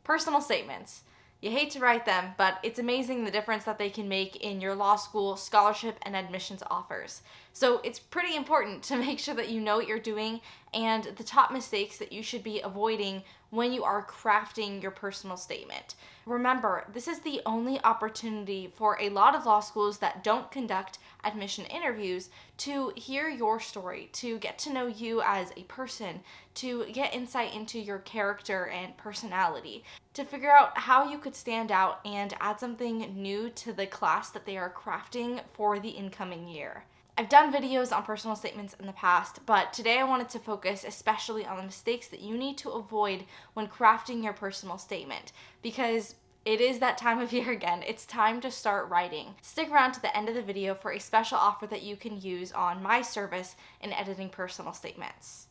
Personal statements. You hate to write them, but it's amazing the difference that they can make in your law school scholarship and admissions offers. So it's pretty important to make sure that you know what you're doing and the top mistakes that you should be avoiding when you are crafting your personal statement. Remember, this is the only opportunity for a lot of law schools that don't conduct admission interviews to hear your story, to get to know you as a person, to get insight into your character and personality, to figure out how you could stand out and add something new to the class that they are crafting for the incoming year. I've done videos on personal statements in the past, but today I wanted to focus especially on the mistakes that you need to avoid when crafting your personal statement, because it is that time of year again. It's time to start writing. Stick around to the end of the video for a special offer that you can use on my service in editing personal statements.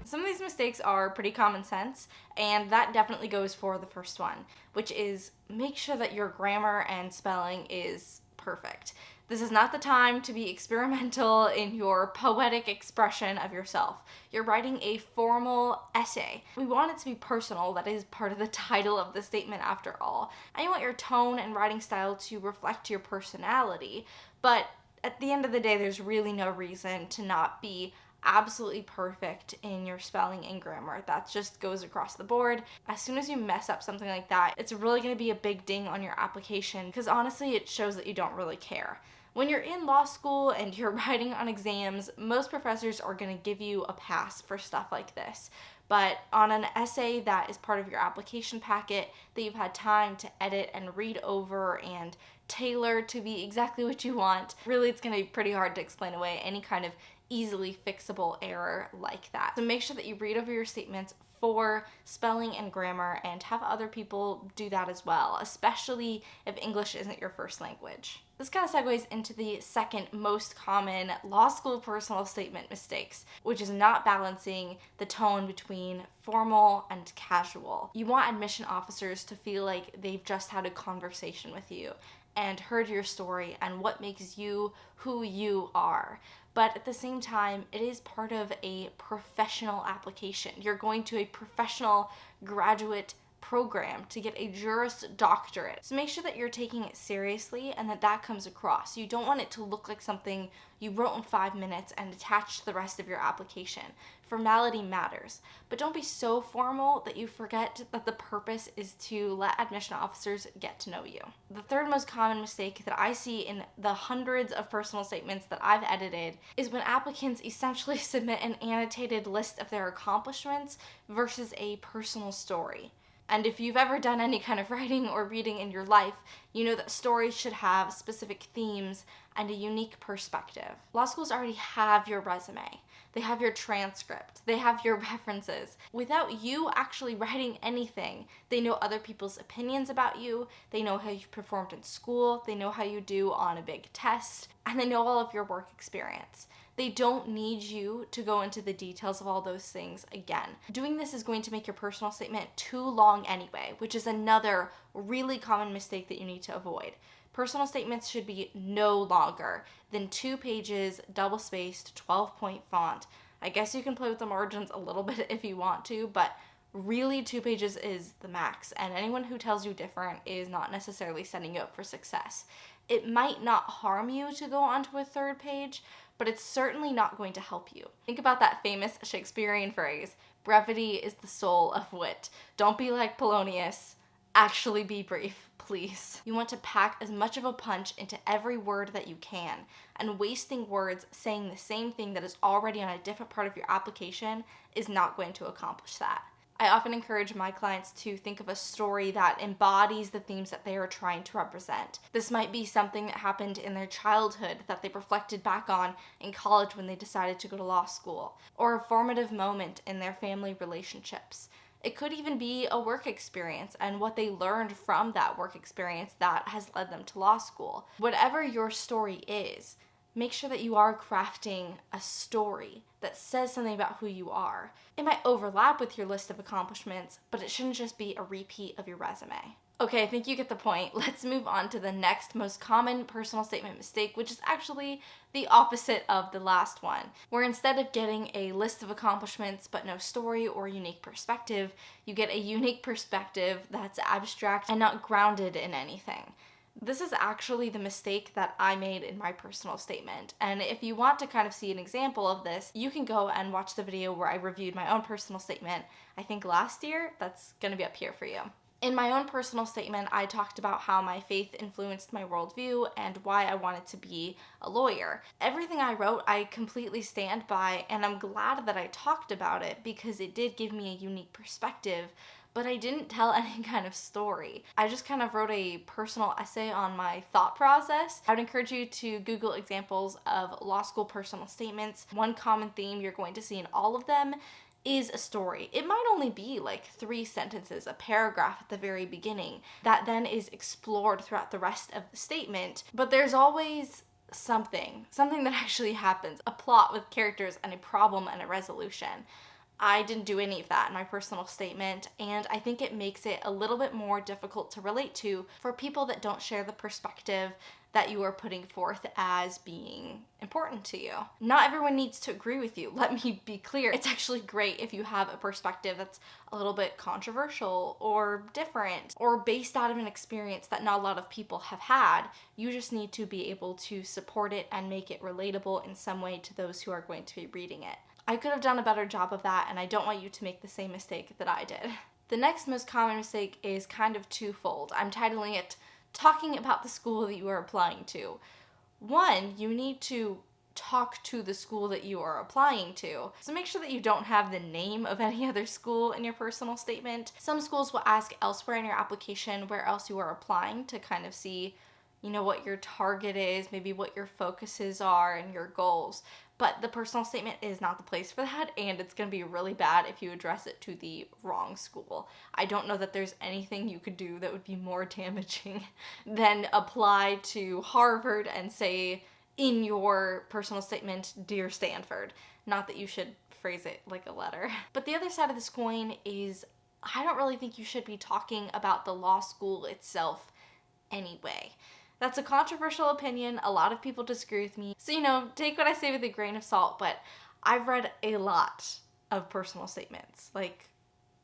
Some of these mistakes are pretty common sense, and that definitely goes for the first one, which is make sure that your grammar and spelling is perfect. This is not the time to be experimental in your poetic expression of yourself. You're writing a formal essay. We want it to be personal. That is part of the title of the statement after all. And you want your tone and writing style to reflect your personality, but at the end of the day, there's really no reason to not be absolutely perfect in your spelling and grammar. That just goes across the board. As soon as you mess up something like that, it's really going to be a big ding on your application, because honestly, it shows that you don't really care. When you're in law school and you're writing on exams, most professors are going to give you a pass for stuff like this. But on an essay that is part of your application packet that you've had time to edit and read over and tailor to be exactly what you want, really it's going to be pretty hard to explain away any kind of easily fixable error like that. So make sure that you read over your statements for spelling and grammar and have other people do that as well, especially if English isn't your first language. This kind of segues into the second most common law school personal statement mistakes, which is not balancing the tone between formal and casual. You want admission officers to feel like they've just had a conversation with you and heard your story and what makes you who you are. But at the same time, it is part of a professional application. You're going to a professional graduate program to get a Juris Doctorate. So make sure that you're taking it seriously and that comes across. You don't want it to look like something you wrote in 5 minutes and attached to the rest of your application. Formality matters, but don't be so formal that you forget that the purpose is to let admission officers get to know you. The third most common mistake that I see in the hundreds of personal statements that I've edited is when applicants essentially submit an annotated list of their accomplishments versus a personal story. And if you've ever done any kind of writing or reading in your life, you know that stories should have specific themes and a unique perspective. Law schools already have your resume. They have your transcript. They have your references. Without you actually writing anything, they know other people's opinions about you. They know how you performed in school. They know how you do on a big test. And they know all of your work experience. They don't need you to go into the details of all those things again. Doing this is going to make your personal statement too long anyway, which is another really common mistake that you need to avoid. Personal statements should be no longer than 2 pages, double-spaced, 12-point font. I guess you can play with the margins a little bit if you want to, but really 2 pages is the max, and anyone who tells you different is not necessarily setting you up for success. It might not harm you to go onto a 3rd page, but it's certainly not going to help you. Think about that famous Shakespearean phrase, brevity is the soul of wit. Don't be like Polonius. Actually be brief, please. You want to pack as much of a punch into every word that you can, and wasting words saying the same thing that is already on a different part of your application is not going to accomplish that. I often encourage my clients to think of a story that embodies the themes that they are trying to represent. This might be something that happened in their childhood that they reflected back on in college when they decided to go to law school, or a formative moment in their family relationships. It could even be a work experience and what they learned from that work experience that has led them to law school. Whatever your story is, make sure that you are crafting a story that says something about who you are. It might overlap with your list of accomplishments, but it shouldn't just be a repeat of your resume. Okay, I think you get the point. Let's move on to the next most common personal statement mistake, which is actually the opposite of the last one, where instead of getting a list of accomplishments but no story or unique perspective, you get a unique perspective that's abstract and not grounded in anything. This is actually the mistake that I made in my personal statement. And if you want to kind of see an example of this, you can go and watch the video where I reviewed my own personal statement, I think last year. That's going to be up here for you. In my own personal statement, I talked about how my faith influenced my worldview and why I wanted to be a lawyer. Everything I wrote, I completely stand by, and I'm glad that I talked about it because it did give me a unique perspective, but I didn't tell any kind of story. I just kind of wrote a personal essay on my thought process. I would encourage you to Google examples of law school personal statements. One common theme you're going to see in all of them is a story. It might only be like 3 sentences, a paragraph at the very beginning, that then is explored throughout the rest of the statement, but there's always something that actually happens, a plot with characters and a problem and a resolution. I didn't do any of that in my personal statement, and I think it makes it a little bit more difficult to relate to for people that don't share the perspective that you are putting forth as being important to you. Not everyone needs to agree with you. Let me be clear. It's actually great if you have a perspective that's a little bit controversial or different or based out of an experience that not a lot of people have had. You just need to be able to support it and make it relatable in some way to those who are going to be reading it. I could have done a better job of that, and I don't want you to make the same mistake that I did. The next most common mistake is kind of twofold. I'm titling it Talking About the School That You Are Applying To. One, you need to talk to the school that you are applying to. So make sure that you don't have the name of any other school in your personal statement. Some schools will ask elsewhere in your application where else you are applying to kind of see, what your target is, maybe what your focuses are and your goals. But the personal statement is not the place for that, and it's going to be really bad if you address it to the wrong school. I don't know that there's anything you could do that would be more damaging than apply to Harvard and say in your personal statement, "Dear Stanford." Not that you should phrase it like a letter. But the other side of this coin is I don't really think you should be talking about the law school itself anyway. That's a controversial opinion. A lot of people disagree with me. So, take what I say with a grain of salt, but I've read a lot of personal statements, like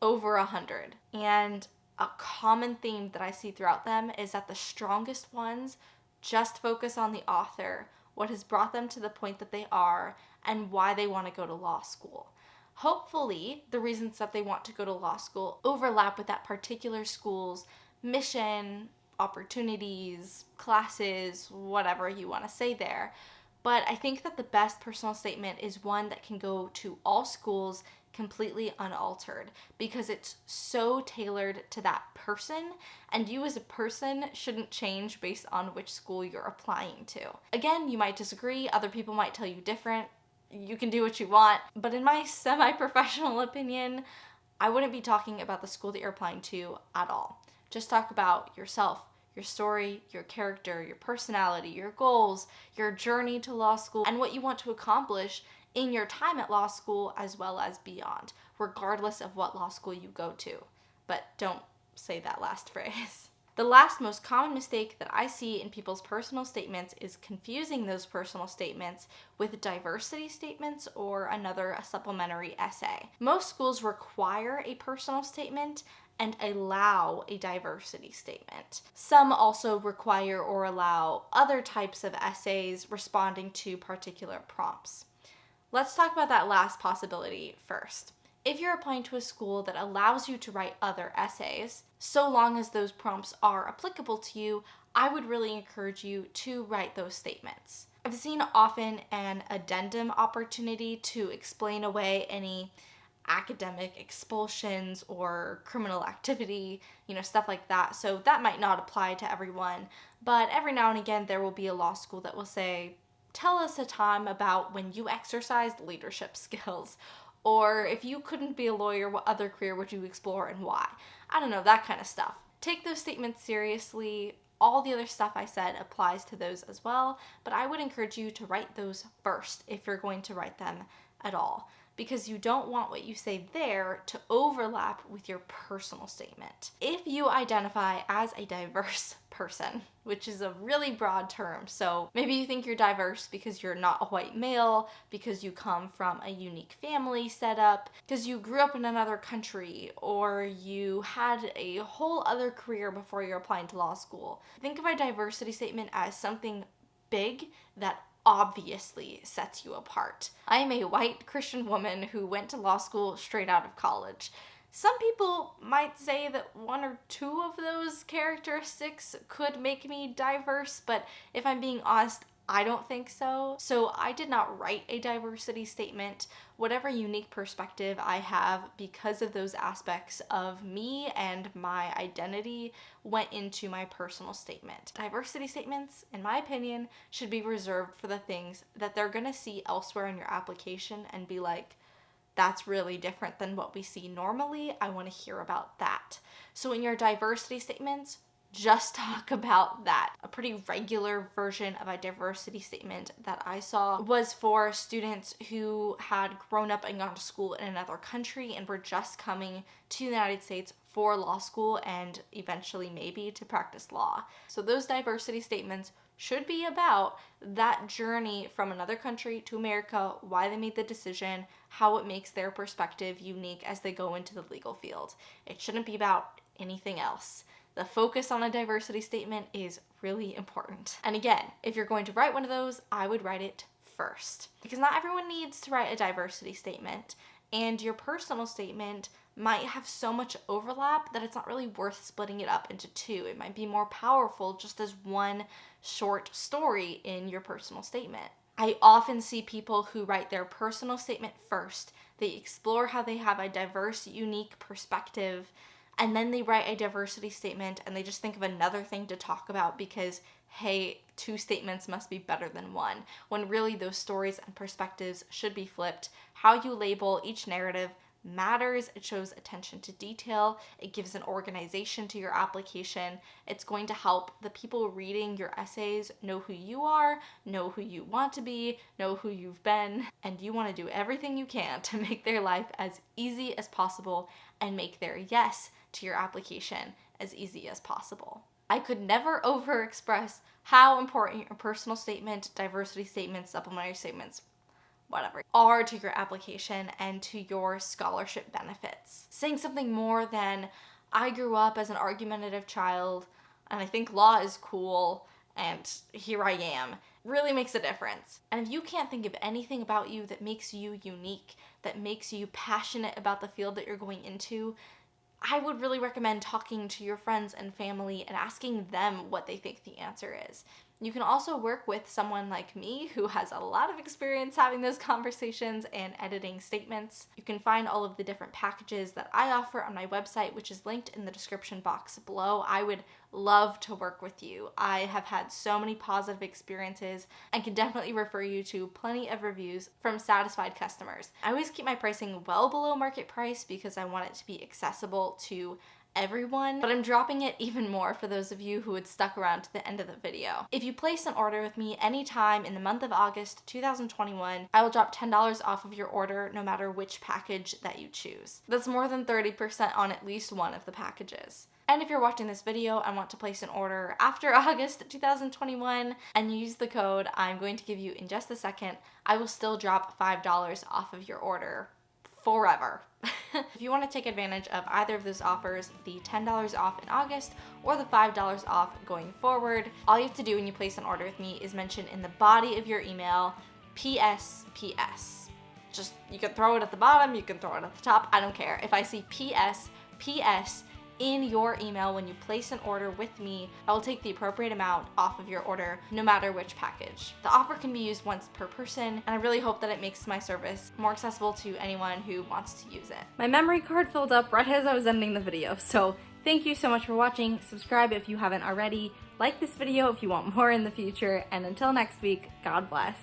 over 100. And a common theme that I see throughout them is that the strongest ones just focus on the author, what has brought them to the point that they are, and why they want to go to law school. Hopefully, the reasons that they want to go to law school overlap with that particular school's mission, opportunities, classes, whatever you want to say there. But I think that the best personal statement is one that can go to all schools completely unaltered because it's so tailored to that person, and you as a person shouldn't change based on which school you're applying to. Again, you might disagree, other people might tell you different, you can do what you want, but in my semi-professional opinion, I wouldn't be talking about the school that you're applying to at all. Just talk about yourself, your story, your character, your personality, your goals, your journey to law school, and what you want to accomplish in your time at law school as well as beyond, regardless of what law school you go to. But don't say that last phrase. The last most common mistake that I see in people's personal statements is confusing those personal statements with diversity statements or a supplementary essay. Most schools require a personal statement and allow a diversity statement. Some also require or allow other types of essays responding to particular prompts. Let's talk about that last possibility first. If you're applying to a school that allows you to write other essays, so long as those prompts are applicable to you, I would really encourage you to write those statements. I've seen often an addendum opportunity to explain away any academic expulsions or criminal activity, stuff like that. So that might not apply to everyone, but every now and again there will be a law school that will say, tell us a time about when you exercised leadership skills, or if you couldn't be a lawyer, what other career would you explore and why? I don't know, that kind of stuff. Take those statements seriously. All the other stuff I said applies to those as well, but I would encourage you to write those first if you're going to write them at all. because you don't want what you say there to overlap with your personal statement. If you identify as a diverse person, which is a really broad term, so maybe you think you're diverse because you're not a white male, because you come from a unique family setup, because you grew up in another country, or you had a whole other career before you're applying to law school. Think of a diversity statement as something big that obviously sets you apart. I am a white Christian woman who went to law school straight out of college. Some people might say that one or two of those characteristics could make me diverse, but if I'm being honest, I don't think so. So I did not write a diversity statement. Whatever unique perspective I have because of those aspects of me and my identity went into my personal statement. Diversity statements, in my opinion, should be reserved for the things that they're gonna see elsewhere in your application and be like, that's really different than what we see normally. I want to hear about that. So in your diversity statements, just talk about that. A pretty regular version of a diversity statement that I saw was for students who had grown up and gone to school in another country and were just coming to the United States for law school and eventually maybe to practice law. So those diversity statements should be about that journey from another country to America, why they made the decision, how it makes their perspective unique as they go into the legal field. It shouldn't be about anything else. The focus on a diversity statement is really important. And again, if you're going to write one of those, I would write it first. Because not everyone needs to write a diversity statement, and your personal statement might have so much overlap that it's not really worth splitting it up into two. It might be more powerful just as one short story in your personal statement. I often see people who write their personal statement first. They explore how they have a diverse, unique perspective, and then they write a diversity statement and they just think of another thing to talk about because, hey, two statements must be better than one, when really those stories and perspectives should be flipped. How you label each narrative matters. It shows attention to detail. It gives an organization to your application. It's going to help the people reading your essays know who you are, know who you want to be, know who you've been, and you want to do everything you can to make their life as easy as possible and make their yes to your application as easy as possible. I could never overexpress how important your personal statement, diversity statements, supplementary statements, whatever, are to your application and to your scholarship benefits. Saying something more than, I grew up as an argumentative child and I think law is cool and here I am, really makes a difference. And if you can't think of anything about you that makes you unique, that makes you passionate about the field that you're going into, I would really recommend talking to your friends and family and asking them what they think the answer is. You can also work with someone like me who has a lot of experience having those conversations and editing statements. You can find all of the different packages that I offer on my website, which is linked in the description box below. I would love to work with you. I have had so many positive experiences and can definitely refer you to plenty of reviews from satisfied customers. I always keep my pricing well below market price because I want it to be accessible to everyone, but I'm dropping it even more for those of you who had stuck around to the end of the video. If you place an order with me anytime in the month of August 2021, I will drop $10 off of your order no matter which package that you choose. That's more than 30% on at least one of the packages. And if you're watching this video and want to place an order after August 2021 and use the code I'm going to give you in just a second, I will still drop $5 off of your order forever. If you want to take advantage of either of those offers, the $10 off in August or the $5 off going forward, all you have to do when you place an order with me is mention in the body of your email, PS. Just, you can throw it at the bottom, you can throw it at the top, I don't care. If I see PS in your email when you place an order with me, I will take the appropriate amount off of your order, no matter which package. The offer can be used once per person, and I really hope that it makes my service more accessible to anyone who wants to use it. My memory card filled up right as I was ending the video, so thank you so much for watching. Subscribe if you haven't already. Like this video if you want more in the future, and until next week, God bless.